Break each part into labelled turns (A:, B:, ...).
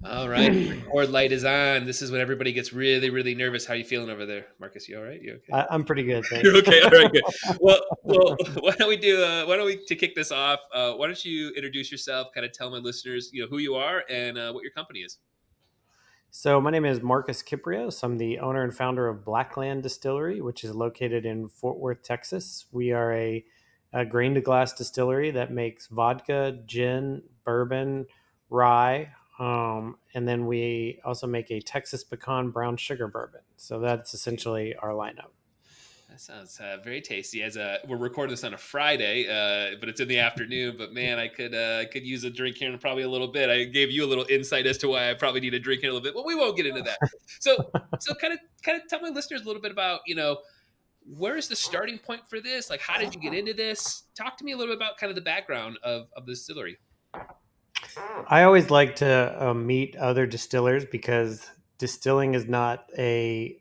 A: All right, record light is on. This is when everybody gets really, really nervous. How you feeling over there, Marcus? You all right? You okay?
B: I'm pretty good,
A: You're
B: thanks.
A: okay. All right, good. Well, why don't we do? Why don't we to kick this off? Why don't you introduce yourself? Kind of tell my listeners, who you are and what your company is.
B: So my name is Markus Kypreos. I'm the owner and founder of Blackland Distillery, which is located in Fort Worth, Texas. We are a grain to glass distillery that makes vodka, gin, bourbon, rye, and then we also make a Texas pecan brown sugar bourbon. So that's essentially our lineup.
A: That sounds very tasty. As we're recording this on a Friday, but it's in the afternoon. But man, I could use a drink here in probably a little bit. I gave you a little insight as to why I probably need a drink in a little bit, but we won't get into that. So so kind of tell my listeners a little bit about where is the starting point for this? Like, how did you get into this? Talk to me a little bit about kind of the background of the distillery.
B: I always like to meet other distillers because distilling is not a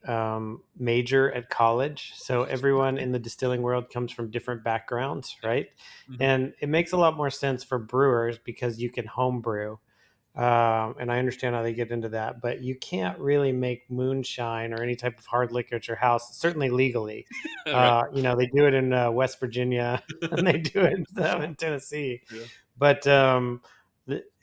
B: major at college. So everyone in the distilling world comes from different backgrounds,
A: Yeah.
B: right?
A: Hmm.
B: And it makes a lot more sense for brewers because you can home brew. And I understand how they get into that, but you can't really make moonshine or any type of hard liquor at your house, certainly legally.
A: All right.
B: They do it in West Virginia and they do it in Tennessee,
A: Yeah.
B: but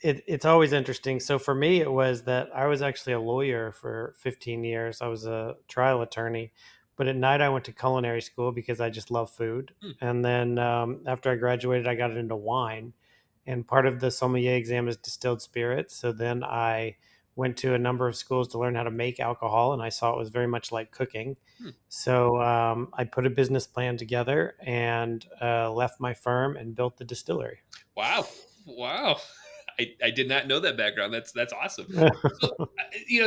B: it's always interesting. So for me, it was that I was actually a lawyer for 15 years. I was a trial attorney, but at night I went to culinary school because I just love food.
A: Hmm.
B: And then after I graduated, I got into wine. And part of the sommelier exam is distilled spirits. So then I went to a number of schools to learn how to make alcohol, and I saw it was very much like cooking.
A: Hmm.
B: So I put a business plan together and left my firm and built the distillery.
A: Wow. Wow. I did not know that background. That's awesome.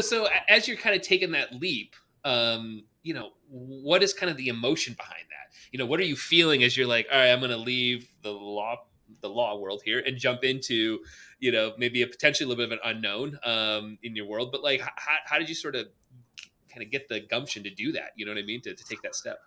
A: So as you're kind of taking that leap, what is kind of the emotion behind that? What are you feeling as you're like, all right, I'm going to leave the law world here and jump into, maybe a potentially a little bit of an unknown in your world, but like, how did you sort of kind of get the gumption to do that? You know what I mean? To take that step.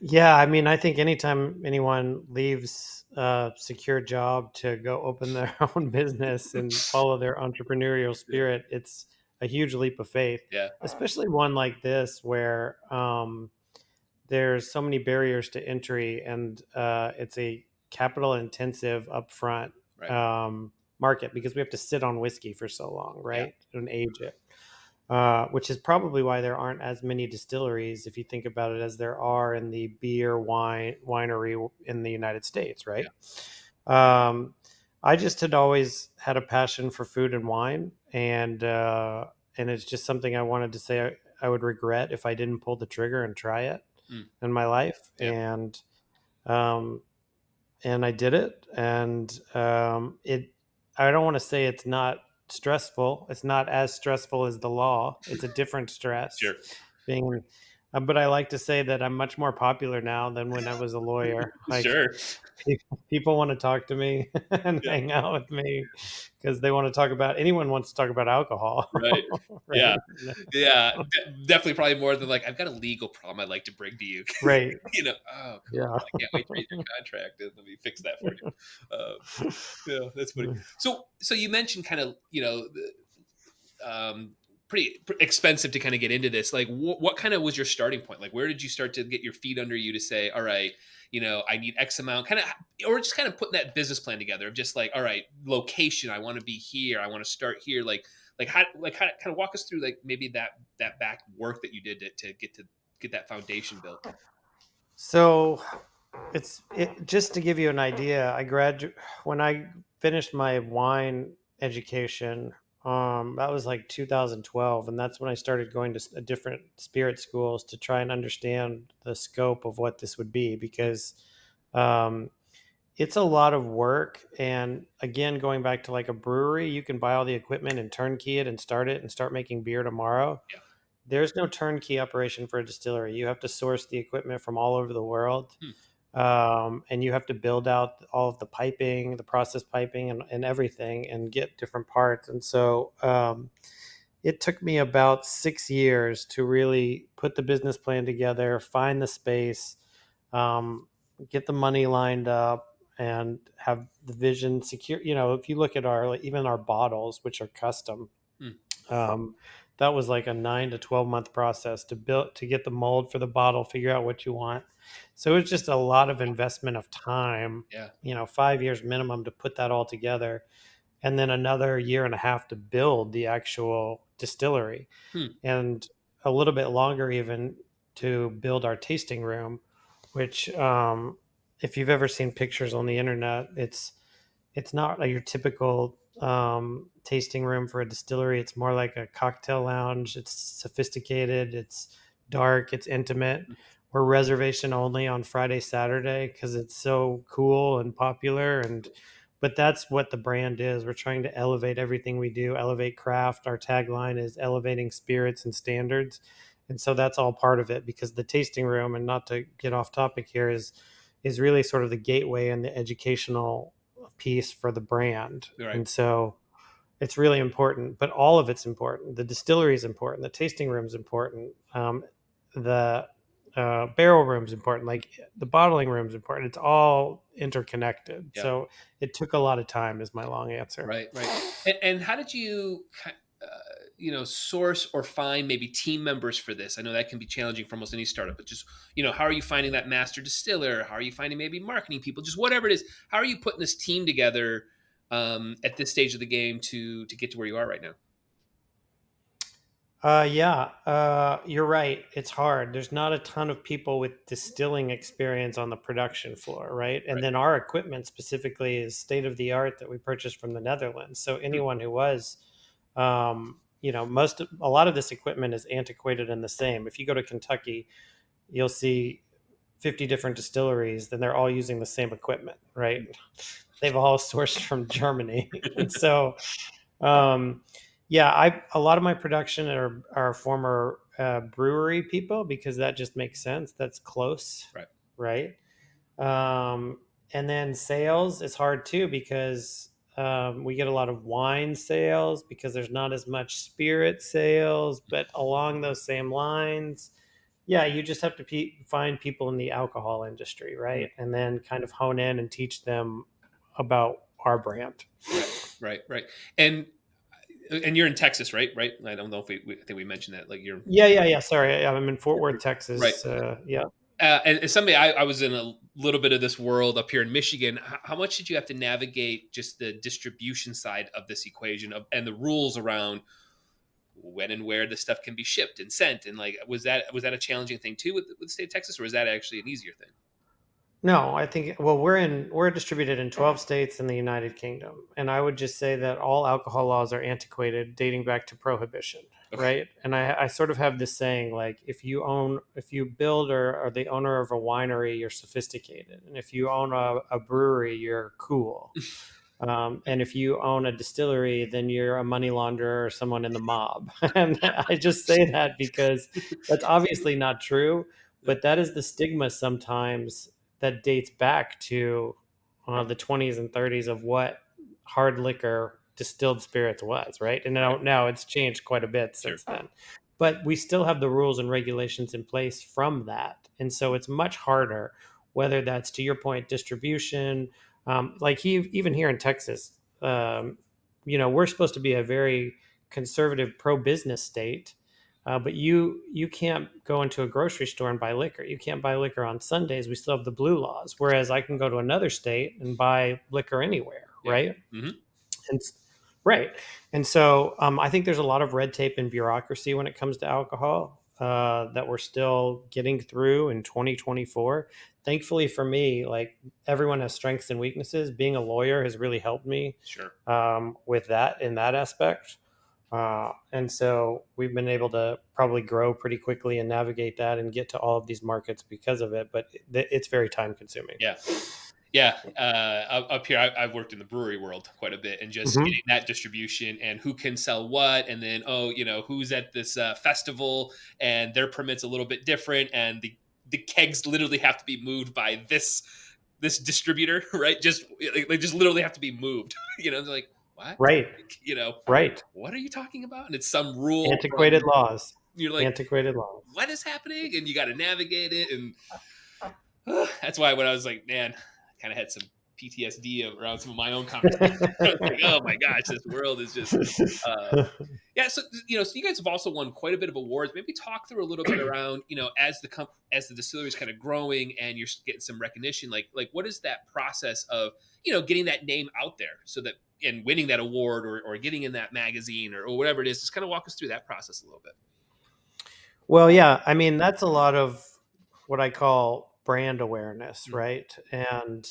B: Yeah, I mean, I think anytime anyone leaves a secure job to go open their own business and follow their entrepreneurial
A: Yeah.
B: spirit, it's a huge leap of faith,
A: Yeah.
B: especially one like this where there's so many barriers to entry and it's a capital intensive upfront
A: Right.
B: market because we have to sit on whiskey for so long,
A: Yeah.
B: right? And age it. Which is probably why there aren't as many distilleries, if you think about it, as there are in the beer winery in the United States,
A: Yeah.
B: right? Um, I just had always had a passion for food and wine, and it's just something I wanted to say I would regret if I didn't pull the trigger and try it
A: Mm.
B: in my life,
A: Yeah.
B: um, and I did it, and it. I don't want to say it's not stressful. It's not as stressful as the law. It's a different stress,
A: Sure.
B: being. But I like to say that I'm much more popular now than when I was a lawyer. Like
A: Sure.
B: people want to talk to me and
A: Yeah.
B: hang out with me because they want to talk about. Anyone wants to talk about alcohol,
A: Right.
B: right?
A: Yeah. Yeah. Definitely probably more than like, I've got a legal problem I'd like to bring to you.
B: Right.
A: Oh, cool.
B: Yeah.
A: I can't wait to read your contract and let me fix that for you. Yeah, that's funny. So you mentioned kind of, pretty expensive to kind of get into this. Like, what kind of was your starting point? Like, where did you start to get your feet under you to say, all right, I need X amount, kind of, or just kind of putting that business plan together of just like, all right, location, I want to be here, I want to start here. How kind of walk us through like maybe that back work that you did to get that foundation built.
B: So just to give you an idea. When I finished my wine education. That was like 2012, and that's when I started going to different spirit schools to try and understand the scope of what this would be because um, it's a lot of work. And again, going back to like a brewery, you can buy all the equipment and turnkey it and start making beer tomorrow.
A: Yeah.
B: There's no turnkey operation for a distillery. You have to source the equipment from all over the world,
A: Hmm.
B: and you have to build out all of the piping, the process piping, and everything, and get different parts. And so it took me about 6 years to really put the business plan together, find the space, um, get the money lined up, and have the vision secure. If you look at our, like, even our bottles, which are custom,
A: Hmm.
B: um, that was like a 9 to 12 month process to get the mold for the bottle, figure out what you want. So it's just a lot of investment of time,
A: Yeah.
B: 5 years minimum to put that all together, and then another year and a half to build the actual distillery,
A: Hmm.
B: and a little bit longer even to build our tasting room, which, if you've ever seen pictures on the internet, it's not like your typical tasting room for a distillery. It's more like a cocktail lounge. It's sophisticated. It's dark. It's intimate. We're reservation only on Friday, Saturday because it's so cool and popular. But that's what the brand is. We're trying to elevate everything we do, elevate craft. Our tagline is elevating spirits and standards. And so that's all part of it, because the tasting room, and not to get off topic here, is really sort of the gateway and the educational piece for the brand.
A: Right.
B: And so it's really important, but all of it's important. The distillery is important. The tasting room is important. The barrel room is important. Like, the bottling room is important. It's all interconnected.
A: Yeah.
B: So it took a lot of time, is my long answer.
A: Right. Right. And how did you, source or find maybe team members for this? I know that can be challenging for almost any startup, but just, how are you finding that master distiller? How are you finding maybe marketing people? Just whatever it is, how are you putting this team together at this stage of the game to get to where you are right now?
B: Yeah, you're right. It's hard. There's not a ton of people with distilling experience on the production floor, right? And
A: Right.
B: then our equipment specifically is state of the art that we purchased from the Netherlands. So
A: Hmm.
B: anyone who was, a lot of this equipment is antiquated and the same. If you go to Kentucky, you'll see 50 different distilleries, then they're all using the same equipment, right? They've all sourced from Germany. And so, um, yeah, a lot of my production are former brewery people, because that just makes sense. That's close,
A: Right.
B: right? Um, and then sales is hard too, because we get a lot of wine sales because there's not as much spirit sales. But along those same lines, yeah, you just have to find people in the alcohol industry,
A: Hmm.
B: right? And then kind of hone in and teach them about our brand.
A: Right. Right. Right. And and you're in Texas, right? Right. I don't know if I think we mentioned that. Like you're
B: Yeah, yeah, yeah. Sorry, I'm in Fort Worth,
A: right.
B: Texas. Yeah.
A: And somebody, I was in a little bit of this world up here in Michigan. How much did you have to navigate just the distribution side of this equation and the rules around when and where this stuff can be shipped and sent? And like, was that a challenging thing too with the state of Texas, or was that actually an easier thing?
B: No, I think, well, we're distributed in 12 states in the United Kingdom, and I would just say that all alcohol laws are antiquated, dating back to prohibition,
A: Okay.
B: right? And I sort of have this saying, like, if you build or are the owner of a winery, you're sophisticated, and if you own a brewery, you're cool. And if you own a distillery, then you're a money launderer or someone in the mob. And I just say that because that's obviously not true,
A: Yeah.
B: but that is the stigma sometimes that dates back to the 20s and 30s of what hard liquor distilled spirits was, right? And
A: Right.
B: now it's changed quite a bit
A: Sure.
B: since then. But we still have the rules and regulations in place from that. And so it's much harder, whether that's, to your point, distribution. Even here in Texas, we're supposed to be a very conservative, pro-business state, but you can't go into a grocery store and buy liquor. You can't buy liquor on Sundays. We still have the blue laws. Whereas I can go to another state and buy liquor anywhere,
A: Yeah.
B: right?
A: Hmm.
B: And right. And so I think there's a lot of red tape and bureaucracy when it comes to alcohol that we're still getting through in 2024. Thankfully for me, like, everyone has strengths and weaknesses. Being a lawyer has really helped me
A: Sure.
B: with that, in that aspect. And so we've been able to probably grow pretty quickly and navigate that and get to all of these markets because of it. But it's very time consuming.
A: Yeah. Yeah, up here, I've worked in the brewery world quite a bit, and just
B: Hmm.
A: getting that distribution and who can sell what, and then who's at this festival and their permits a little bit different, and the kegs literally have to be moved by this distributor, right? Just they just literally have to be moved. They're like, what?
B: Right.
A: Like,
B: Right.
A: what are you talking about? And it's some rule
B: Antiquated
A: from
B: laws.
A: you're like,
B: Antiquated laws.
A: what is happening? And you got to navigate it, and that's why when I was like, man, I kind of had some PTSD around some of my own conversations. I was like, oh my gosh, this world is just uh, yeah. So so you guys have also won quite a bit of awards. Maybe talk through a little bit around as as the distillery is kind of growing and you're getting some recognition. Like what is that process of getting that name out there so that and winning that award or getting in that magazine or whatever it is. Just kind of walk us through that process a little bit.
B: Well, yeah, I mean, that's a lot of what I call brand awareness,
A: Mm,
B: right? And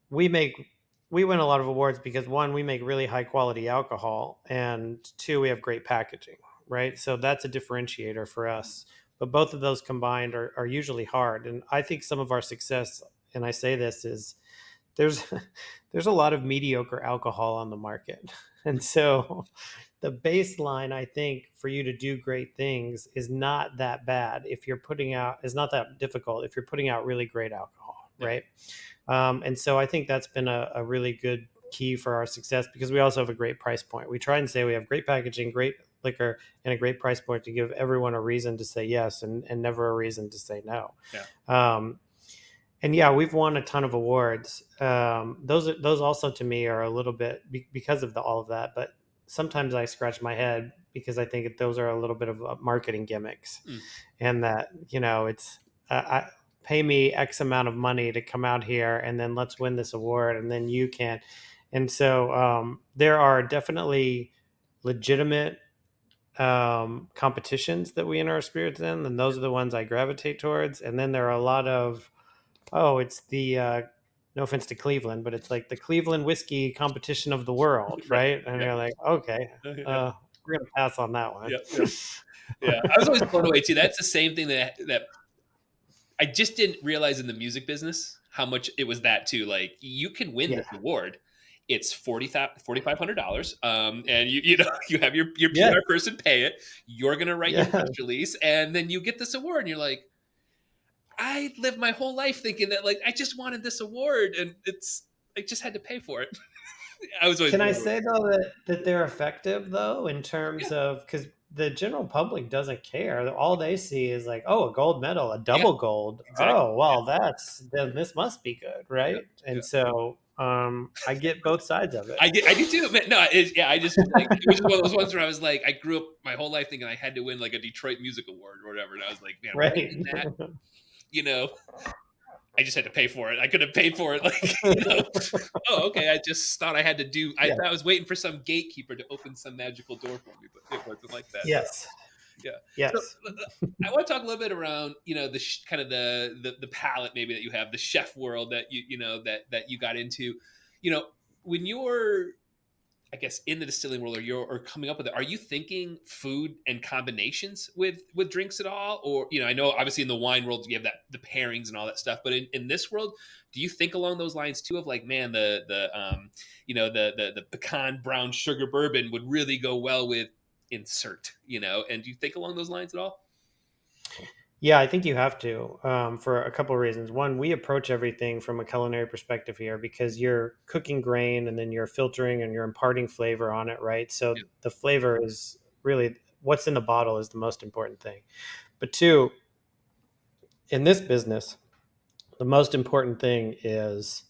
B: we make we win a lot of awards because one, we make really high quality alcohol, and two, we have great packaging, right? So that's a differentiator for us. But both of those combined are usually hard. And I think some of our success, and I say this, is there's there's a lot of mediocre alcohol on the market. And so the baseline, I think, for you to do great things is not that bad if you're putting out is not that difficult if you're putting out really great alcohol,
A: yeah.
B: right? And so I think that's been a really good key for our success because we also have a great price point. We try and say we have great packaging, great liquor, and a great price point to give everyone a reason to say yes and never a reason to say no.
A: Yeah.
B: And yeah, we've won a ton of awards. Those also to me are a little bit because of all of that. But sometimes I scratch my head because I think those are a little bit of marketing gimmicks,
A: Mm,
B: and that it's I pay me X amount of money to come out here, and then let's win this award, and then you can. And so there are definitely legitimate competitions that we enter our spirits in, and those are the ones I gravitate towards. And then there are a lot of it's the no offense to Cleveland, but it's like the Cleveland whiskey competition of the world,
A: right.
B: right? And
A: Yeah.
B: you're like, okay,
A: Yeah.
B: we're gonna pass on that one.
A: Yeah. Yeah. Yeah. I was always blown away too. That's the same thing that I just didn't realize in the music business how much it was that too. Like you can win
B: Yeah,
A: this award. It's $4,500. And you have your
B: yeah,
A: PR person pay it. You're gonna write your
B: yeah.
A: press release, and then you get this award, and you're like, I lived my whole life thinking that like I just wanted this award, and I just had to pay for it. I was always
B: Can I
A: blown away.
B: say though that they're effective though in terms
A: Yeah,
B: of because the general public doesn't care. All they see is like, oh, a gold medal, a
A: yeah,
B: double gold.
A: exactly.
B: Oh, well, then this must be good,
A: Yeah,
B: right?
A: yeah.
B: And so I get both sides of it.
A: I do too, but no, yeah, I just was like, it was just one of those ones where I was like, I grew up my whole life thinking I had to win like a Detroit Music Award or whatever, and I was like, man,
B: Right.
A: winning that, you know, I just had to pay for it. I could have paid for it, like, oh, okay. I just thought I had to do. I
B: Yeah.
A: thought I was waiting for some gatekeeper to open some magical door for me, but it wasn't like that.
B: Yes.
A: Yeah. So
B: Yes.
A: I want to talk a little bit around, the kind of the palette maybe that you have, the chef world that that you got into, you know, when you're, I guess, in the distilling world, or coming up with it, are you thinking food and combinations with drinks at all? Or, I know obviously in the wine world you have the pairings and all that stuff, but in this world, do you think along those lines too of like, man, the pecan brown sugar bourbon would really go well with insert, and do you think along those lines at all?
B: Yeah, I think you have to for a couple of reasons. One, we approach everything from a culinary perspective here because you're cooking grain and then you're filtering and you're imparting flavor on it, right? So
A: Yeah.
B: the flavor is really what's in the bottle is the most important thing. But two, in this business, the most important thing is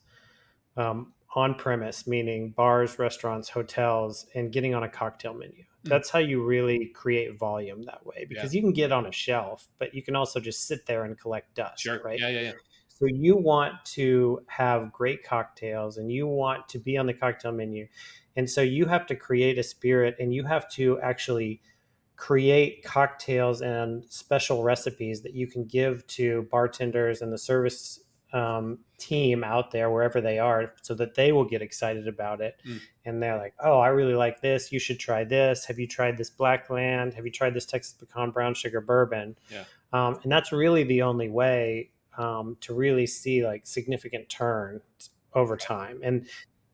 B: on premise, meaning bars, restaurants, hotels, and getting on a cocktail menu.
A: Mm,
B: That's how you really create volume that way
A: yeah.
B: because you can get on a shelf, but you can also just sit there and collect dust,
A: Sure.
B: right?
A: Yeah. Yeah. Yeah.
B: So you want to have great cocktails and you want to be on the cocktail menu. And so you have to create a spirit and you have to actually create cocktails and special recipes that you can give to bartenders and the service team out there wherever they are so that they will get excited about it
A: Mm,
B: and they're like, oh, I really like this, you should try this, have you tried this Blackland, have you tried this Texas pecan brown sugar bourbon?
A: yeah.
B: And that's really the only way to really see like significant turn over time. And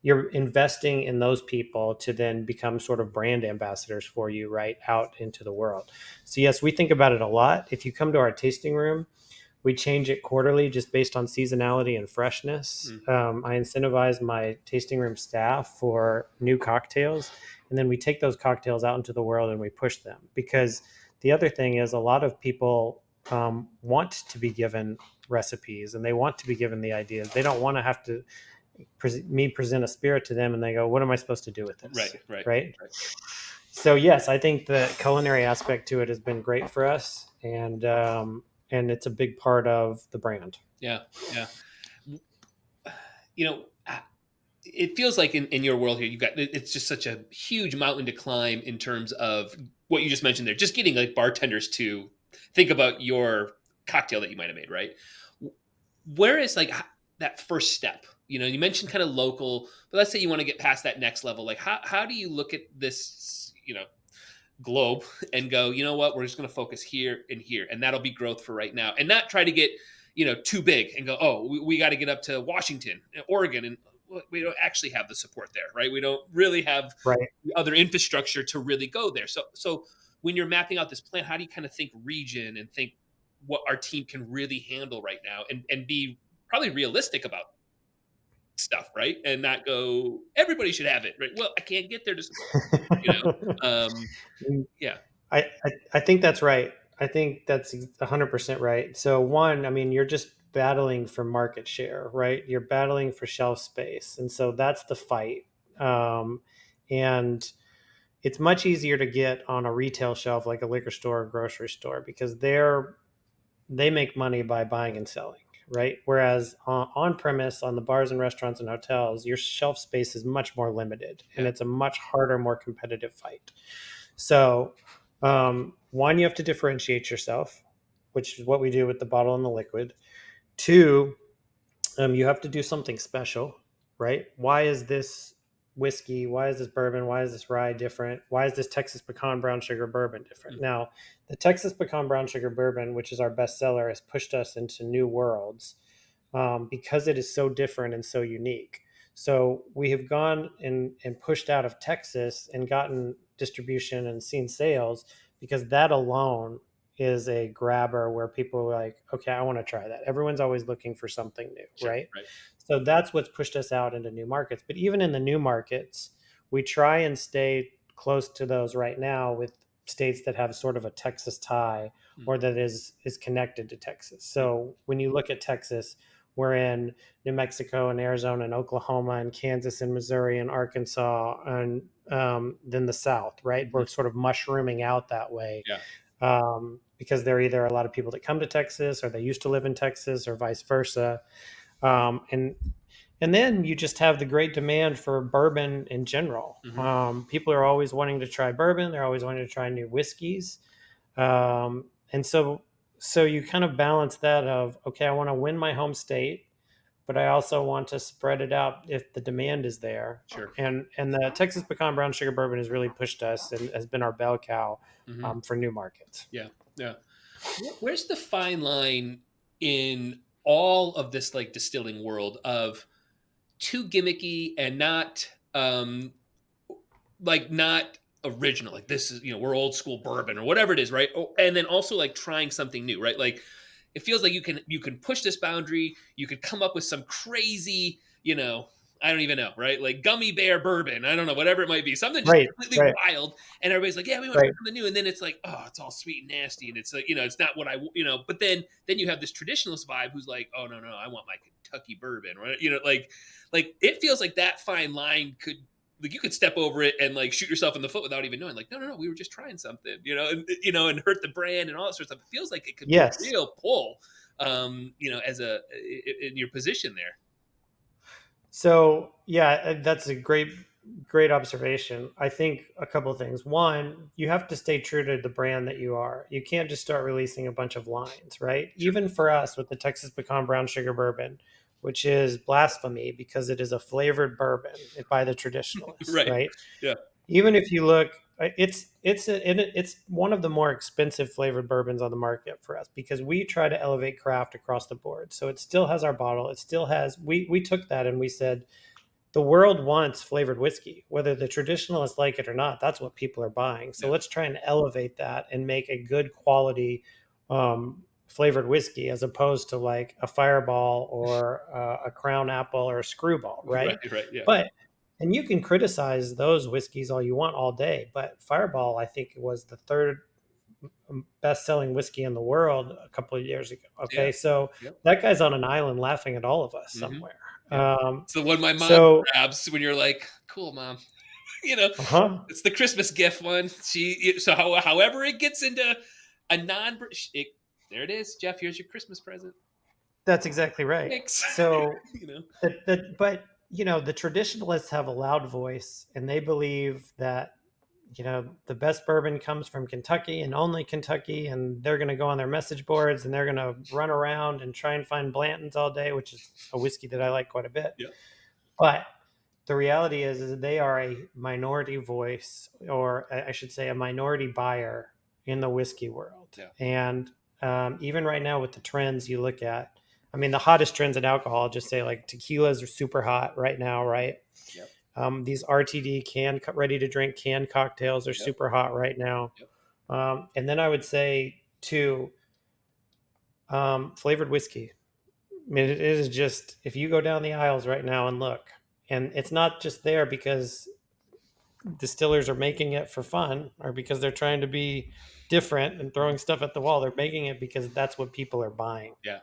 B: you're investing in those people to then become sort of brand ambassadors for you right out into the world. So yes, we think about it a lot. If you come to our tasting room, we change it quarterly just based on seasonality and freshness.
A: Mm,
B: I incentivize my tasting room staff for new cocktails, and then we take those cocktails out into the world and we push them. Because the other thing is, a lot of people want to be given recipes, and they want to be given the ideas. They don't want to have to present a spirit to them and they go, what am I supposed to do with this?
A: Right, right,
B: Right.
A: right.
B: So yes, I think the culinary aspect to it has been great for us, and it's a big part of the brand.
A: Yeah, yeah. You know, it feels like in your world here, you've got it's just such a huge mountain to climb in terms of what you just mentioned there. Just getting like bartenders to think about your cocktail that you might have made, right? Where is like that first step? You know, you mentioned kind of local, but let's say you want to get past that next level. Like, how do you look at this, globe and go, you know what, we're just going to focus here and here, and that'll be growth for right now, and not try to get too big and go, oh, we got to get up to Washington, Oregon, and we don't actually have the support there, right? We don't really have
B: Right.
A: the other infrastructure to really go there. So when you're mapping out this plan, how do you kind of think region and think what our team can really handle right now, and be probably realistic about stuff, right? And not go, everybody should have it, right? Well, I can't get there to support, you know. Yeah,
B: I think that's right. I think that's 100% right. So one, I mean, you're just battling for market share, right? You're battling for shelf space, and so that's the fight. And it's much easier to get on a retail shelf like a liquor store or grocery store because they make money by buying and selling, right? Whereas on premise, on the bars and restaurants and hotels, your shelf space is much more limited, and
A: yeah.
B: it's a much harder, more competitive fight. So, one, you have to differentiate yourself, which is what we do with the bottle and the liquid. Two, you have to do something special, right? Why is this whiskey? Why is this bourbon? Why is this rye different? Why is this Texas pecan brown sugar bourbon different?
A: Mm,
B: Now, the Texas pecan brown sugar bourbon, which is our best seller, has pushed us into new worlds because it is so different and so unique. So we have gone and pushed out of Texas and gotten distribution and seen sales because that alone is a grabber where people are like, okay, I want to try that. Everyone's always looking for something new,
A: sure,
B: right?
A: right.
B: So that's what's pushed us out into new markets. But even in the new markets, we try and stay close to those right now with states that have sort of a Texas tie
A: Mm,
B: or that is connected to Texas.
A: mm,
B: So when you look at Texas, we're in New Mexico and Arizona and Oklahoma and Kansas and Missouri and Arkansas and then the South, right?
A: mhm.
B: We're sort of mushrooming out that way
A: Yeah,
B: because there are either a lot of people that come to Texas or they used to live in Texas or vice versa. Um, and and then you just have the great demand for bourbon in general.
A: mhm,
B: People are always wanting to try bourbon. They're always wanting to try new whiskeys. And so you kind of balance that of, okay, I want to win my home state, but I also want to spread it out if the demand is there.
A: sure.
B: And the Texas pecan brown sugar bourbon has really pushed us and has been our bell cow
A: Mhm.
B: for new markets.
A: Yeah, yeah. Where's the fine line in all of this like distilling world of too gimmicky and not not original, like this is we're old school bourbon or whatever it is, right? And then also like trying something new, right? Like it feels like you can push this boundary, you could come up with some crazy, I don't even know, right? Like gummy bear bourbon, I don't know, whatever it might be, something just
B: Right,
A: completely
B: right,
A: wild, and everybody's like, yeah, we want to
B: right.
A: try something new, and then it's like, oh, it's all sweet and nasty, and it's like, it's not what but then you have this traditionalist vibe who's like, oh, no, I want my Kentucky bourbon, right? Like it feels like that fine line could, like, you could step over it and like shoot yourself in the foot without even knowing. Like, no, we were just trying something, and hurt the brand and all that sort of stuff. It feels like it could be a
B: Yes.
A: real pull, as in your position there.
B: So yeah, that's a great observation. I think a couple of things. One, you have to stay true to the brand that you are. You can't just start releasing a bunch of lines, right?
A: Sure.
B: Even for us with the Texas Pecan Brown Sugar Bourbon, which is blasphemy because it is a flavored bourbon by the traditionalists,
A: Right.
B: right?
A: Yeah.
B: Even if you look, it's one of the more expensive flavored bourbons on the market for us because we try to elevate craft across the board. So it still has our bottle. It still has, we took that and we said the world wants flavored whiskey, whether the traditionalists like it or not. That's what people are buying. So
A: Yeah.
B: let's try and elevate that and make a good quality flavored whiskey as opposed to like a Fireball or a Crown Apple or a Screwball,
A: Right.
B: right?
A: Right. Yeah.
B: But and you can criticize those whiskeys all you want all day, but Fireball, I think, was the third best-selling whiskey in the world a couple of years ago.
A: Yeah.
B: Okay, so
A: Yep.
B: that guy's on an island laughing at all of us
A: Hmm.
B: somewhere.
A: Yeah. It's the one my mom
B: So,
A: grabs when you're like, "Cool, mom." You know,
B: uh-huh,
A: it's the Christmas gift one. However it gets into a non it, there it is, Jeff. Here's your Christmas present.
B: that's exactly right.
A: Thanks.
B: So
A: You know.
B: but the traditionalists have a loud voice, and they believe that the best bourbon comes from Kentucky and only Kentucky, and they're going to go on their message boards and they're going to run around and try and find Blanton's all day, which is a whiskey that I like quite a bit.
A: Yeah.
B: But the reality is they are a minority voice, or I should say a minority buyer in the whiskey world.
A: Yeah.
B: And even right now with the trends you look at, I mean, the hottest trends in alcohol, I'll just say like tequilas are super hot right now, right?
A: Yep.
B: These RTD ready to drink canned cocktails are
A: Yep.
B: super hot right now.
A: Yep.
B: And then I would say too, flavored whiskey. I mean, it is just, if you go down the aisles right now and look, and it's not just there because distillers are making it for fun or because they're trying to be different and throwing stuff at the wall. They're making it because that's what people are buying.
A: Yeah.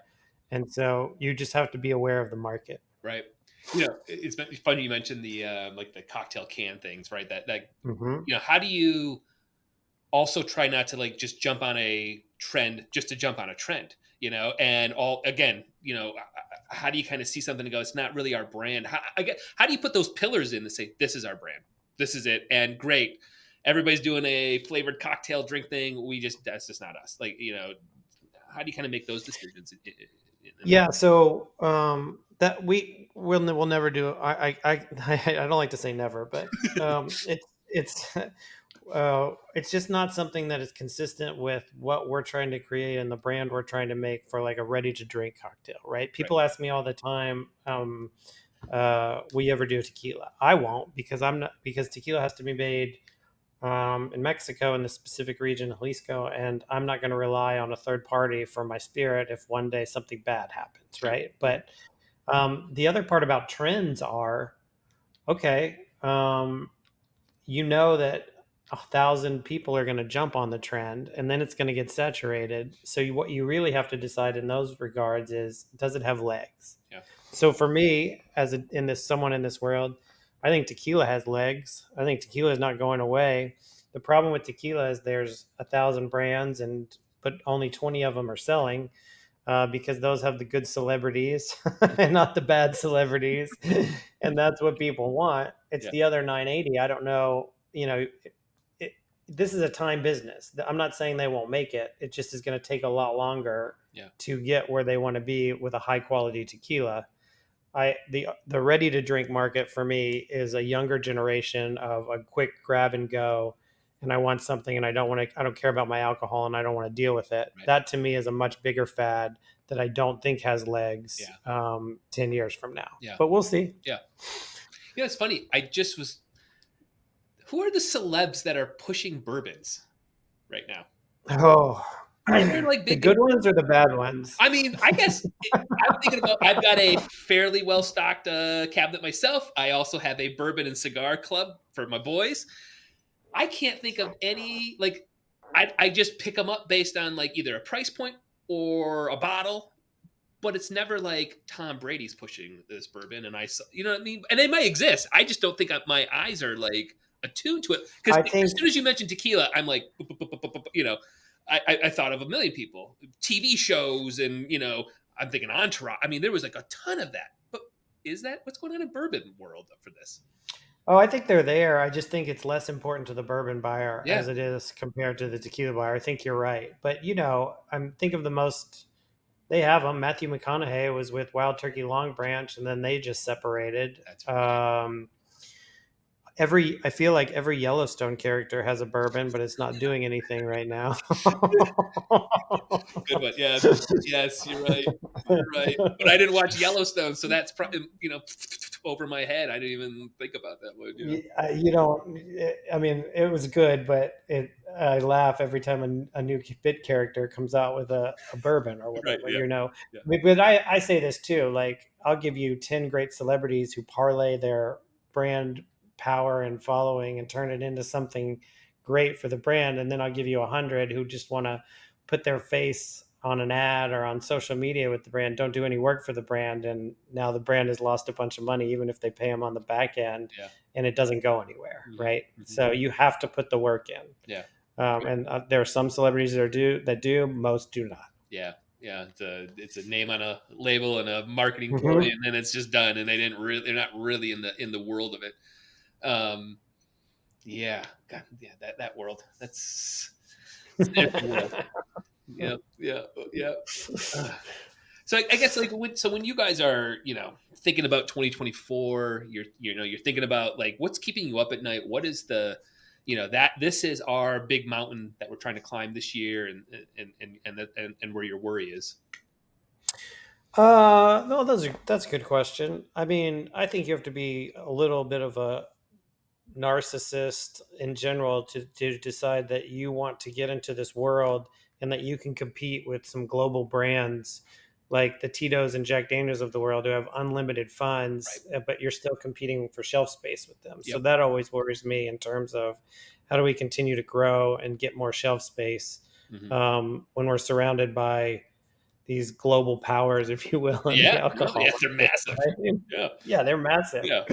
B: And so you just have to be aware of the market.
A: Right. You know, it's funny you mentioned the like the cocktail can things, right? That
B: Mm-hmm.
A: how do you also try not to like just jump on a trend just to jump on a trend, and all again, how do you kind of see something and go, it's not really our brand? How do you put those pillars in to say this is our brand, this is it, and great, everybody's doing a flavored cocktail drink thing, that's just not us. Like, how do you kind of make those decisions?
B: Yeah. So that we'll never do. I don't like to say never, but it's just not something that is consistent with what we're trying to create and the brand we're trying to make for like a ready to drink cocktail, right?
A: Right.
B: People ask me all the time, will you ever do tequila? I won't, because tequila has to be made in Mexico in the specific region, Jalisco, and I'm not going to rely on a third party for my spirit if one day something bad happens,
A: Sure.
B: right? But the other part about trends are, okay, that 1,000 people are going to jump on the trend and then it's going to get saturated. So what you really have to decide in those regards is, does it have legs?
A: Yeah.
B: So for me, someone in this world, I think tequila has legs. I think tequila is not going away. The problem with tequila is there's 1,000 brands, but only 20 of them are selling, because those have the good celebrities and not the bad celebrities. And that's what people want. It's
A: Yeah.
B: the other 980. I don't know. This is a time business. I'm not saying they won't make it. It just is going to take a lot longer to get where they want to be with a high quality tequila. The ready to drink market for me is a younger generation of a quick grab and go, and I want something, and I don't care about my alcohol, and I don't want to deal with it.
A: Right.
B: That to me is a much bigger fad that I don't think has legs.
A: Yeah.
B: 10 years from now.
A: Yeah.
B: But we'll see.
A: Yeah. It's funny. Who are the celebs that are pushing bourbons right now?
B: Oh,
A: They're like
B: the
A: big.
B: good ones or the bad ones?
A: I mean, I guess I'm thinking about. I've got a fairly well stocked cabinet myself. I also have a bourbon and cigar club for my boys. I can't think of any, like, I just pick them up based on like either a price point or a bottle, but it's never like Tom Brady's pushing this bourbon and you know what I mean? And they might exist. I just don't think my eyes are like attuned to it. Because
B: I think
A: as soon as you mentioned tequila, I'm like, I thought of a million people, TV shows, and I'm thinking Entourage. I mean, there was like a ton of that. But is that what's going on in bourbon world for this?
B: Oh, I think they're there. I just think it's less important to the bourbon buyer
A: Yeah.
B: as it is compared to the tequila buyer. I think you're right. But I'm think of the most, they have them. Matthew McConaughey was with Wild Turkey Long Branch, and then they just separated.
A: That's right.
B: I feel like every Yellowstone character has a bourbon, but it's not doing anything right now.
A: Good one. Yes. Yes, you're right. You're right. But I didn't watch Yellowstone, so that's probably over my head. I didn't even think about that one.
B: You don't. I mean, it was good, but I laugh every time a new bit character comes out with a bourbon or
A: Right.
B: whatever.
A: Yeah. Yeah.
B: But I say this too. Like, I'll give you 10 great celebrities who parlay their brand power and following and turn it into something great for the brand, and then I'll give you 100 who just want to put their face on an ad or on social media with the brand, don't do any work for the brand, and now the brand has lost a bunch of money even if they pay them on the back end,
A: Yeah.
B: and it doesn't go anywhere,
A: Hmm.
B: right?
A: Hmm.
B: So you have to put the work in.
A: Yeah.
B: And there are some celebrities that do, most do not.
A: Yeah. Yeah. It's a name on a label and a marketing ploy,
B: Hmm.
A: and then it's just done, and they're not really in the world of it. Um, yeah. God, yeah. That world. It's an interesting world. Yeah. Yeah. Yeah. So I guess like when you guys are thinking about 2024, you're thinking about like what's keeping you up at night. What is the that this is our big mountain that we're trying to climb this year, and where your worry is.
B: No, that's a good question. I mean, I think you have to be a little bit of a narcissist in general to decide that you want to get into this world and that you can compete with some global brands like the Tito's and Jack Daniels of the world who have unlimited
A: Right.
B: funds, but you're still competing for shelf space with them. So
A: Yep.
B: that always worries me in terms of how do we continue to grow and get more shelf space
A: Hmm.
B: when we're surrounded by these global powers, if you will, in the
A: Yeah. No.
B: alcohol
A: Yeah. They're
B: market,
A: massive.
B: right?
A: Yeah.
B: Yeah, they're massive.
A: Yeah.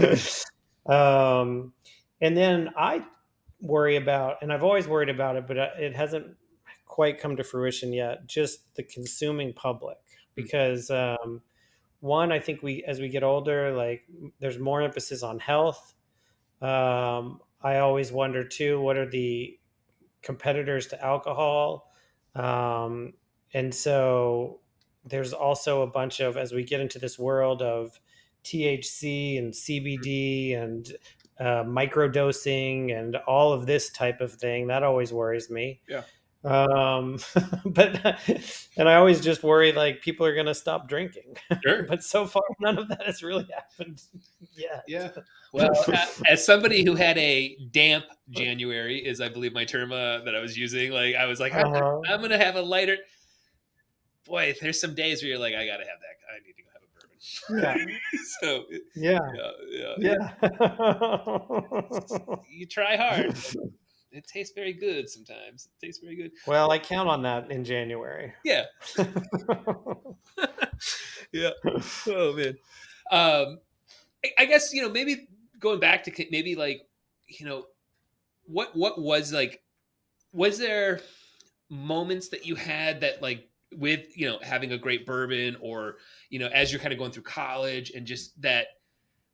B: um, and then I worry about, and I've always worried about it, but it hasn't quite come to fruition yet. Just the consuming public,
A: Mm.
B: because one, I think as we get older, like there's more emphasis on health. I always wonder too, what are the competitors to alcohol? Um, and so there's also a bunch of, as we get into this world of THC and CBD and microdosing and all of this type of thing, that always worries me.
A: Yeah.
B: um but and I always just worry like people are going to stop drinking.
A: Sure.
B: But so far none of that has really happened yet.
A: Yeah. Well, as somebody who had a damp January, is I believe my term that I was using, like I was like,
B: Uh-huh.
A: I'm gonna have a lighter. Boy, there's some days where you're like, I gotta have that. I need to go have a
B: Yeah.
A: bourbon. So
B: Yeah.
A: yeah, yeah,
B: Yeah.
A: you try hard. It tastes very good sometimes. It tastes very good.
B: Well, I count on that in January.
A: Yeah, yeah. Oh man. Um, I guess maybe going back to maybe like you know what was like was there moments that you had that like with having a great bourbon, or as you're kind of going through college, and just that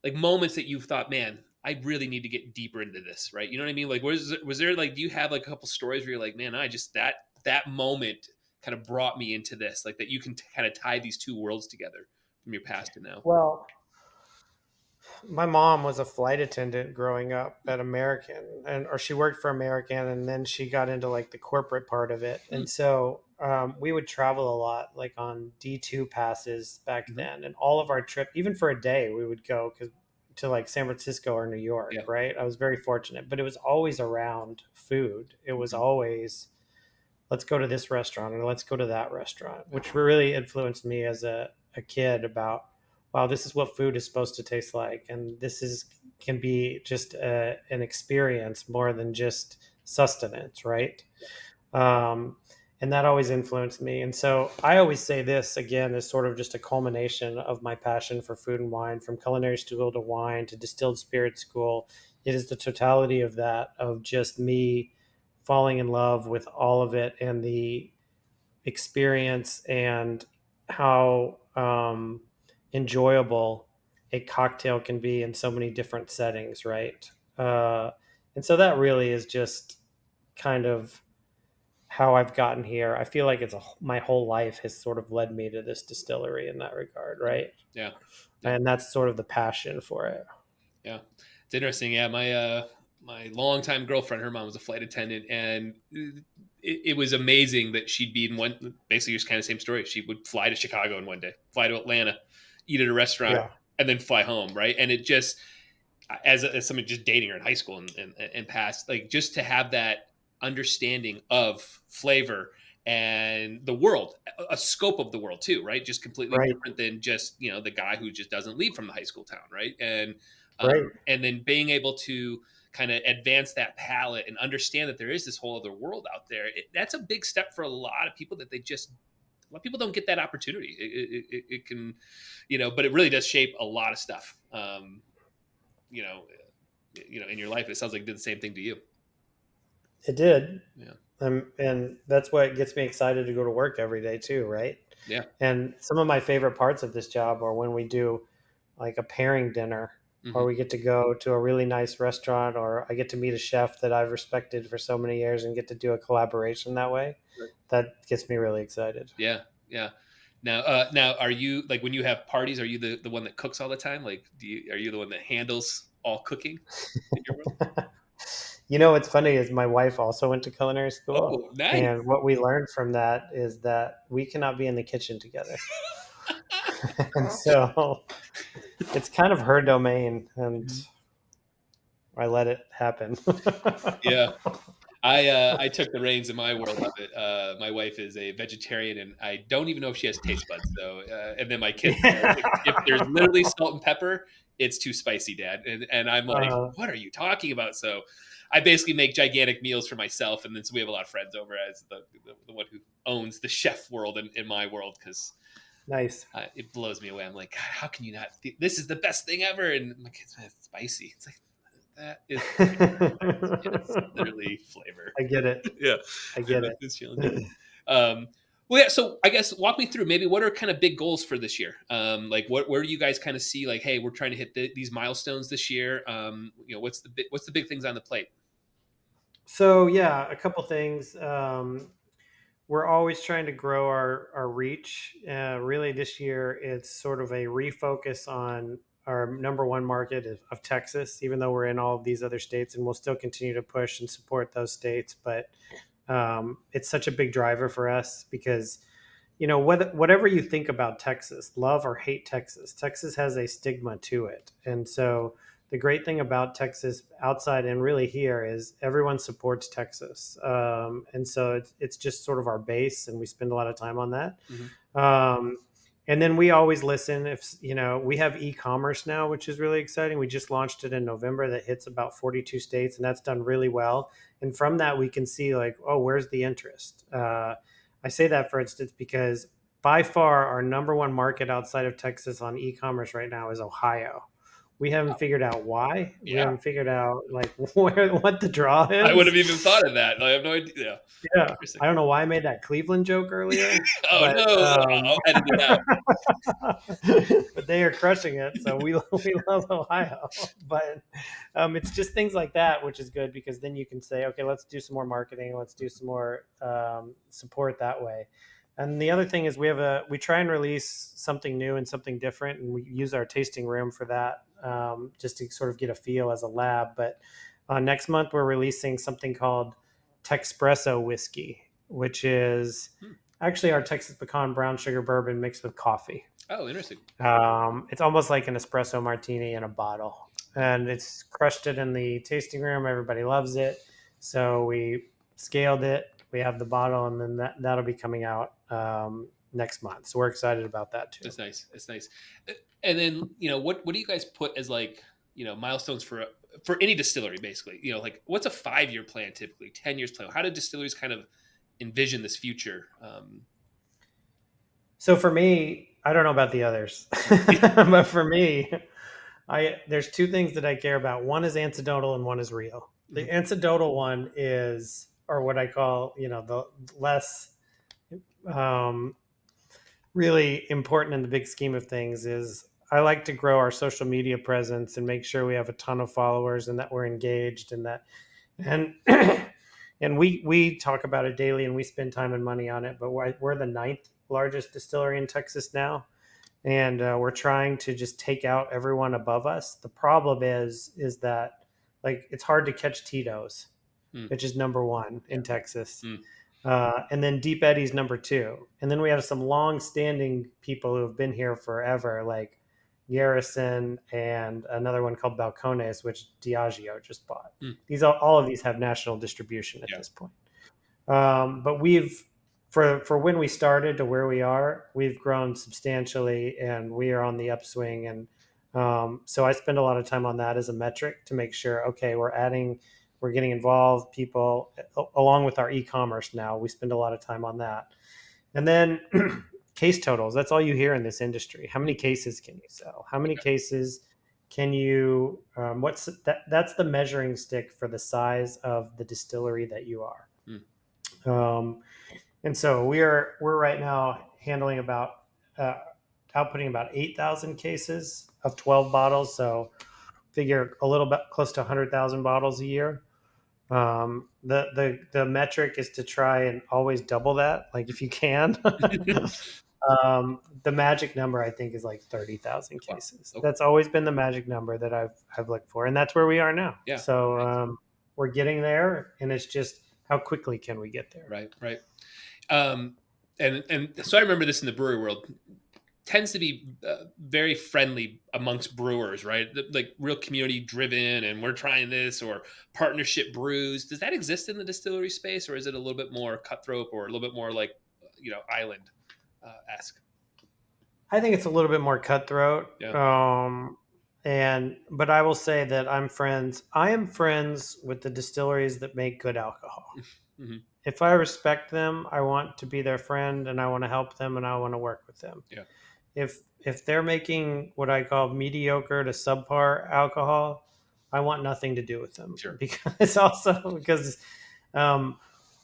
A: like moments that you've thought, man, I really need to get deeper into this, right? You know what I mean? Like was there like, do you have like a couple stories where you're like, man, I just that moment kind of brought me into this, like that you can kind of tie these two worlds together from your past to now.
B: Well, my mom was a flight attendant growing up at American, and or she worked for American, and then she got into like the corporate part of it.
A: Mm.
B: And so we would travel a lot, like on D2 passes back
A: Mhm.
B: then, and all of our trip, even for a day, we would go to like San Francisco or New York,
A: Yeah.
B: right? I was very fortunate, but it was always around food. It was
A: Mhm.
B: always, let's go to this restaurant or let's go to that restaurant, which really influenced me as a kid about, wow, this is what food is supposed to taste like. And this is, can be just an experience more than just sustenance, right? Um, and that always influenced me. And so I always say this again is sort of just a culmination of my passion for food and wine, from culinary school to wine to distilled spirit school. It is the totality of that, of just me falling in love with all of it and the experience and how enjoyable a cocktail can be in so many different settings, right? And so that really is just kind of how I've gotten here. I feel like my whole life has sort of led me to this distillery in that regard, right?
A: Yeah. Yeah.
B: And that's sort of the passion for it.
A: Yeah, it's interesting. Yeah, my longtime girlfriend, her mom was a flight attendant, and it was amazing that she'd be in one. Basically, just kind of same story. She would fly to Chicago in one day, fly to Atlanta, eat at a restaurant,
B: Yeah,
A: and then fly home. Right, and it just as someone just dating her in high school and past, like just to have that understanding of flavor and the world, a scope of the world too, right? Just completely
B: right,
A: different than just the guy who just doesn't leave from the high school town, right?
B: right.
A: And then being able to kind of advance that palate and understand that there is this whole other world out there. That's a big step for a lot of people that they just a lot of people don't get that opportunity. It can, but it really does shape a lot of stuff. You know, in your life. It sounds like it did the same thing to you.
B: It did.
A: Yeah.
B: And that's what gets me excited to go to work every day too, right?
A: Yeah.
B: And some of my favorite parts of this job are when we do like a pairing dinner, or
A: Hmm.
B: we get to go to a really nice restaurant, or I get to meet a chef that I've respected for so many years and get to do a collaboration that way. That gets me really excited.
A: Yeah. Yeah. Now, are you like when you have parties? Are you the one that cooks all the time? Like, are you the one that handles all cooking in your world?
B: What's funny is my wife also went to culinary school,
A: Oh, nice.
B: and what we learned from that is that we cannot be in the kitchen together. And so it's kind of her domain, and I let it happen.
A: Yeah. I took the reins in my world of it. My wife is a vegetarian, and I don't even know if she has taste buds. So, and then my kids, if there's literally salt and pepper, it's too spicy, Dad. And I'm like,
B: uh,
A: what are you talking about? So, I basically make gigantic meals for myself, and then so we have a lot of friends over as the one who owns the chef world in my world because
B: nice.
A: it blows me away. I'm like, God, how can you not? This is the best thing ever, and my kids, man, it's spicy. It's like that is it's literally flavor.
B: I get it.
A: Yeah,
B: I
A: yeah,
B: get it.
A: it's challenging. Um, well, yeah. So I guess walk me through maybe what are kind of big goals for this year. Like where do you guys kind of see like, hey, we're trying to hit these milestones this year. What's the big things on the plate?
B: So yeah, a couple things. We're always trying to grow our reach. Really, this year it's sort of a refocus on our number one market of Texas, even though we're in all of these other states, and we'll still continue to push and support those states. But it's such a big driver for us because whatever you think about Texas, love or hate Texas, Texas has a stigma to it. And so the great thing about Texas outside and really here is everyone supports Texas. And so it's just sort of our base, and we spend a lot of time on that.
A: Hmm.
B: Um, and then we always listen if, we have e-commerce now, which is really exciting. We just launched it in November that hits about 42 states, and that's done really well. And from that, we can see like, oh, where's the interest? I say that, for instance, because by far our number one market outside of Texas on e-commerce right now is Ohio. We haven't figured out why. We
A: Yeah,
B: haven't figured out like what the draw
A: I would have
B: is.
A: even thought of that. I have no idea. Yeah.
B: Yeah,
A: Interesting.
B: I don't know why I made that Cleveland joke earlier,
A: Oh
B: but
A: no, I'll edit it out.
B: but they are crushing it. So we love Ohio, but it's just things like that, which is good because then you can say, okay, let's do some more marketing, let's do some more support that way. And the other thing is we try and release something new and something different, and we use our tasting room for that, just to sort of get a feel as a lab. But next month we're releasing something called Texpresso whiskey, which is
A: Hmm.
B: actually our Texas pecan brown sugar bourbon mixed with coffee.
A: Oh, interesting.
B: It's almost like an espresso martini in a bottle,
A: Oh,
B: and it's crushed it in the tasting room. Everybody loves it, so we scaled it. We have the bottle, and then that'll be coming out next month. So we're excited about that too.
A: that's nice. That's nice. And then what do you guys put as like milestones for any distillery basically? Like what's a 5-year plan typically? 10 years plan? How do distilleries kind of envision this future?
B: So for me, I don't know about the others, but for me, I there's two things that I care about. One is anecdotal and one is real. The
A: Mhm.
B: anecdotal one is, or what I call, the less um, really important in the big scheme of things, is I like to grow our social media presence and make sure we have a ton of followers and that we're engaged and that and and we talk about it daily and we spend time and money on it. But we're the ninth largest distillery in Texas now, and we're trying to just take out everyone above us. The problem is that like it's hard to catch Tito's,
A: Mm,
B: which is number one
A: yeah.
B: in Texas,
A: Mm,
B: and then Deep Eddy's number two, and then we have some long-standing people who have been here forever, like Garrison and another one called Balcones, which Diageo just bought.
A: mm,
B: All of these have national distribution at
A: yeah.
B: this point. But we've for when we started to where we are, we've grown substantially, and we are on the upswing. And So I spend a lot of time on that as a metric to make sure, okay, we're getting involved people along with our e-commerce. Now we spend a lot of time on that. And then case totals, that's all you hear in this industry. How many cases can you sell? How many cases can you, what's that? That's the measuring stick for the size of the distillery that you are.
A: Mm.
B: Um, and so we're right now handling about, uh, outputting about 8,000 cases of 12 bottles. So figure a little bit close to 100,000 bottles a year. The metric is to try and always double that, like if you can. The magic number I think is like 30,000
A: Wow.
B: cases.
A: Okay.
B: That's always been the magic number that I've looked for, and that's where we are now.
A: Yeah.
B: So we're getting there, and it's just how quickly can we get there?
A: Right. Right. Um, and so I remember this in the brewery world tends to be very friendly amongst brewers, right? Like real community driven, and we're trying this or partnership brews. Does that exist in the distillery space, or is it a little bit more cutthroat or a little bit more like island esque?
B: I think it's a little bit more cutthroat.
A: Yeah.
B: But I will say that I am friends with the distilleries that make good alcohol.
A: Mm-hmm.
B: If I respect them, I want to be their friend and I want to help them and I want to work with them.
A: Yeah.
B: If they're making what I call mediocre to subpar alcohol, I want nothing to do with them.
A: Sure.
B: Because um,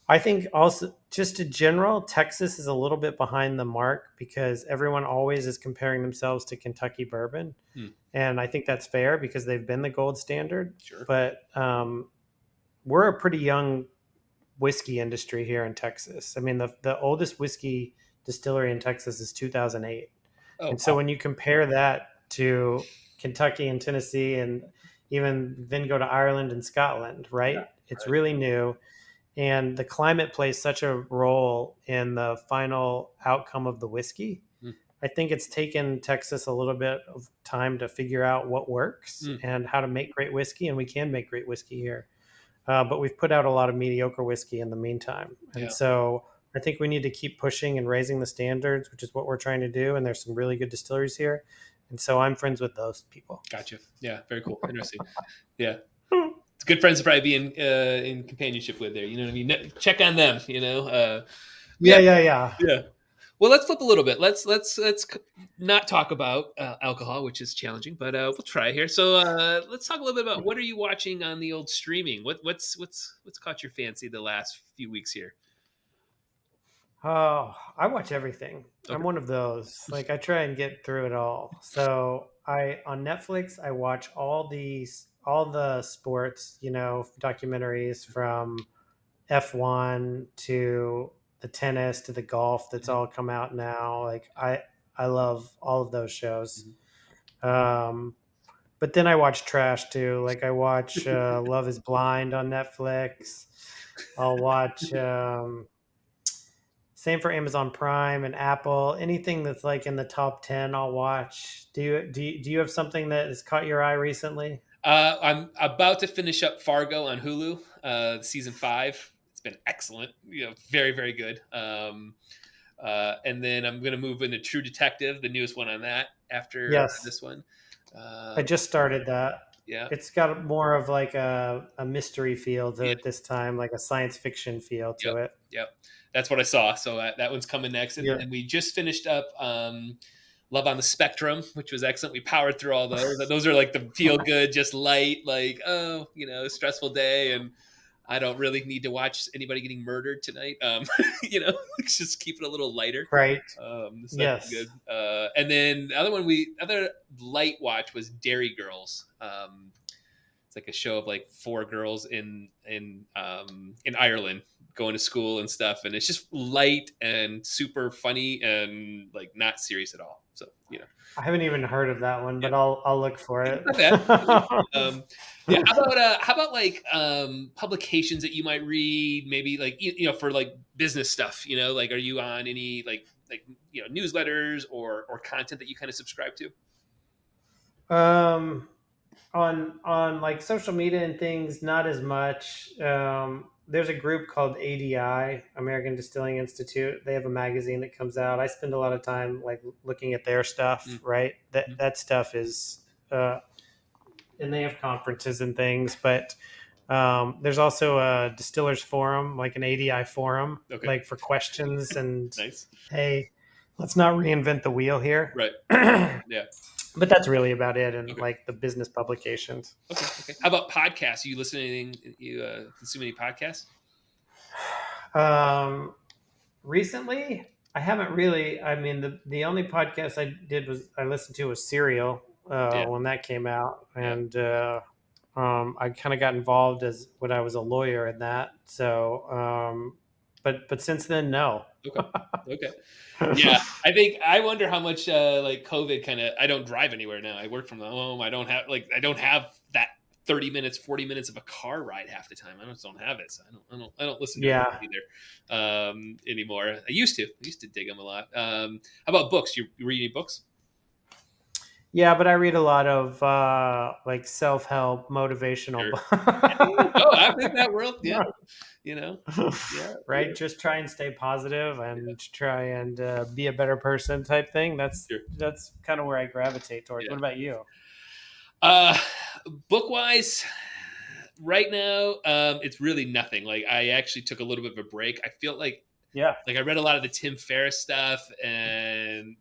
B: I think also just in general, Texas is a little bit behind the mark because everyone always is comparing themselves to Kentucky bourbon.
A: Hmm.
B: And I think that's fair because they've been the gold standard.
A: Sure.
B: But we're a pretty young whiskey industry here in Texas. I mean, the oldest whiskey distillery in Texas is 2008.
A: Oh,
B: And so
A: wow.
B: when you compare that to Kentucky and Tennessee and even then go to Ireland and Scotland, right?
A: Yeah.
B: It's
A: Right.
B: really new. And the climate plays such a role in the final outcome of the whiskey.
A: Hmm.
B: I think it's taken Texas a little bit of time to figure out what works
A: Hmm.
B: and how to make great whiskey. And we can make great whiskey here. But we've put out a lot of mediocre whiskey in the meantime. And
A: Yeah.
B: so I think we need to keep pushing and raising the standards, which is what we're trying to do. And there's some really good distilleries here. And so I'm friends with those people.
A: Gotcha. Yeah. Very cool. Interesting. Yeah. It's good friends to probably be in companionship with there. You know what I mean? Check on them.
B: Yeah,
A: Yeah.
B: yeah, yeah.
A: Yeah. Well, let's flip a little bit. Let's not talk about alcohol, which is challenging, but we'll try here. So let's talk a little bit about what are you watching on the old streaming? What's caught your fancy the last few weeks here?
B: Oh, I watch everything. I'm
A: Okay.
B: one of those. Like I try and get through it all. So I on Netflix I watch all the sports, documentaries from F1 to the tennis to the golf that's
A: Mhm.
B: all come out now. Like I love all of those shows.
A: Mhm.
B: But then I watch trash too. Like I watch Love Is Blind on Netflix. I'll watch same for Amazon Prime and Apple. Anything that's like in the top 10, I'll watch. Do you have something that has caught your eye recently?
A: I'm about to finish up Fargo on Hulu, season 5. It's been excellent. Very very good. And then I'm gonna move into True Detective, the newest one on that after
B: Yes.
A: this one.
B: I
A: Um,
B: just started that.
A: yeah.
B: It's got more of like a mystery feel to
A: Yeah.
B: it this time, like a science fiction feel
A: Yep.
B: to it.
A: Yep. That's what I saw. So that one's coming next, and
B: Yeah.
A: then we just finished up Love on the Spectrum, which was excellent. We powered through all those. Those are like the feel good, just light, like stressful day, and I don't really need to watch anybody getting murdered tonight. Let's just keep it a little lighter.
B: Right.
A: So that's
B: Yes.
A: good. And then the other light watch was Dairy Girls. It's like a show of like 4 girls in Ireland going to school and stuff, and it's just light and super funny and like not serious at all. So
B: I haven't even heard of that one,
A: yeah,
B: but I'll look for
A: it's
B: it.
A: not bad. Yeah, how about like publications that you might read, maybe like for like business stuff. Like are you on any newsletters or content that you kind of subscribe to?
B: um on like social media and things, not as much. There's a group called ADI, American Distilling Institute. They have a magazine that comes out. I spend a lot of time like looking at their stuff.
A: Mm-hmm.
B: Right, that stuff is and they have conferences and things. But there's also a distillers forum, like an ADI forum,
A: Okay.
B: like for questions and
A: Nice.
B: hey, let's not reinvent the wheel here.
A: Right. Yeah.
B: But that's really about it, and
A: Okay.
B: like the business publications.
A: Okay. Okay. How about podcasts? You listen to anything? You consume any podcasts?
B: Um, Recently, I haven't really. I mean, the only podcast I did was I listened to was Serial
A: Yeah.
B: when that came out,
A: Yeah.
B: and I kind of got involved as when I was a lawyer in that. So, but since then, no.
A: Okay. Okay. Yeah, I think I wonder how much like COVID kind of. I don't drive anywhere now. I work from home. I don't have that 30 minutes, 40 minutes of a car ride half the time. I just don't have it, so I don't listen to it
B: Yeah,
A: either anymore. I used to. I used to dig them a lot. How about books? You read any books?
B: yeah, but I read a lot of like self help, motivational
A: Sure.
B: books.
A: Oh, I'm in that world. Yeah, you know. Yeah, yeah,
B: Right, just try and stay positive
A: yeah,
B: and try and be a better person type thing.
A: sure.
B: That's kind of where I gravitate towards.
A: Yeah.
B: What about you?
A: Uh, book wise, right now, it's really nothing. Like I actually took a little bit of a break. I feel
B: Yeah.
A: like I read a lot of the Tim Ferriss stuff, and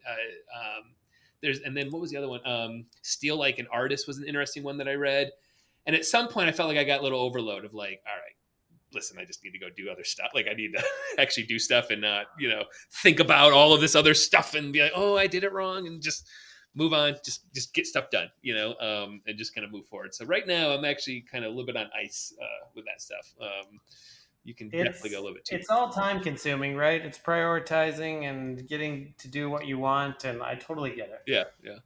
A: there's and then what was the other one? Steal Like an Artist was an interesting one that I read. And at some point, I felt like I got a little overload of like, all right, listen, I just need to go do other stuff. Like I need to actually do stuff and not, think about all of this other stuff and be like, oh, I did it wrong, and just move on, just get stuff done, and just kind of move forward. So right now, I'm actually kind of a little bit on ice with that stuff. You can definitely go a little bit too.
B: It's all time consuming, right? It's prioritizing and getting to do what you want, and I totally get it.
A: Yeah, yeah.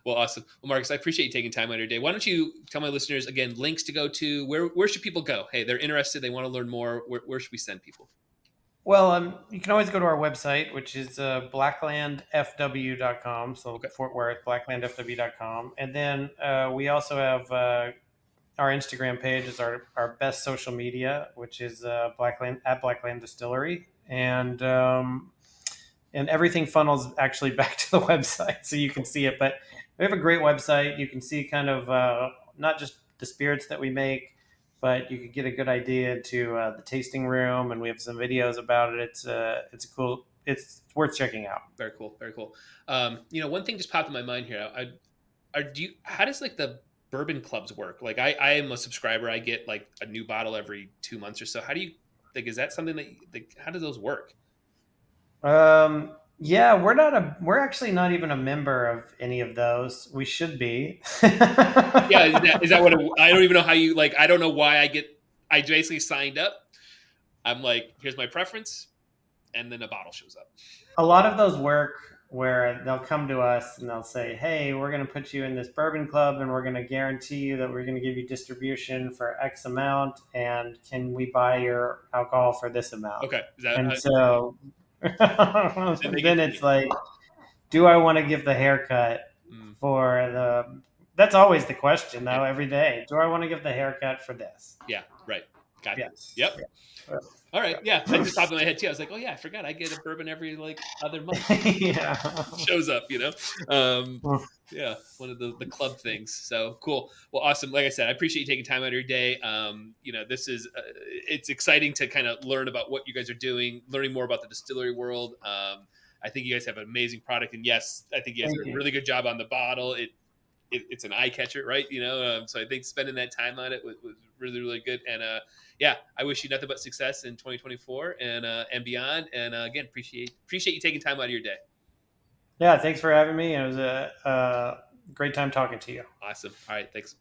A: Well, awesome. Well, Marcus, I appreciate you taking time out of your day. Why don't you tell my listeners again links to go to? Where should people go? Hey, they're interested. They want to learn more. Where should we send people?
B: Well, you can always go to our website, which is blacklandfw.com. So
A: Okay.
B: Fort Worth, blacklandfw.com. And then we also have our Instagram page is our best social media, which is Blackland Distillery. And everything funnels actually back to the website so you can see it. But we have a great website. You can see kind of not just the spirits that we make, but you can get a good idea into the tasting room, and we have some videos about it. It's cool. It's worth checking out.
A: Very cool. Very cool. One thing just popped in my mind here. How does like the bourbon clubs work? Like I am a subscriber. I get like a new bottle every 2 months or so. How do you like? Is that something that like? How do those work?
B: Yeah, we're actually not even a member of any of those. We should be.
A: Yeah, is that what I don't even know how you like. I don't know why I basically signed up. I'm like, here's my preference, and then a bottle shows up.
B: A lot of those work where they'll come to us and they'll say, "Hey, we're going to put you in this bourbon club, and we're going to guarantee you that we're going to give you distribution for X amount, and can we buy your alcohol for this amount?"
A: Okay, is that
B: And so
A: then they
B: then
A: get
B: it's like, do I want to give the haircut
A: mm,
B: for the? That's always the question,
A: yeah,
B: though. Every day, do I want to give the haircut for this?
A: yeah, right, gotcha.
B: Yes.
A: Yep.
B: Yeah.
A: All right, yeah, that just popped in my head too. I was like, oh yeah, I forgot I get a bourbon every like other month.
B: Yeah.
A: Shows up. Yeah, one of the club things. So cool. Well, awesome. Like I said, I appreciate you taking time out of your day. This is it's exciting to kind of learn about what you guys are doing, learning more about the distillery world. I think you guys have an amazing product, and yes, I think you guys
B: Thank
A: did a
B: you.
A: really good job on the bottle. It's an eye catcher, right? So I think spending that time on it was really, really good. And yeah, I wish you nothing but success in 2024 and beyond. And again, appreciate you taking time out of your day.
B: Yeah. Thanks for having me. It was a great time talking to you.
A: Awesome. All right, thanks.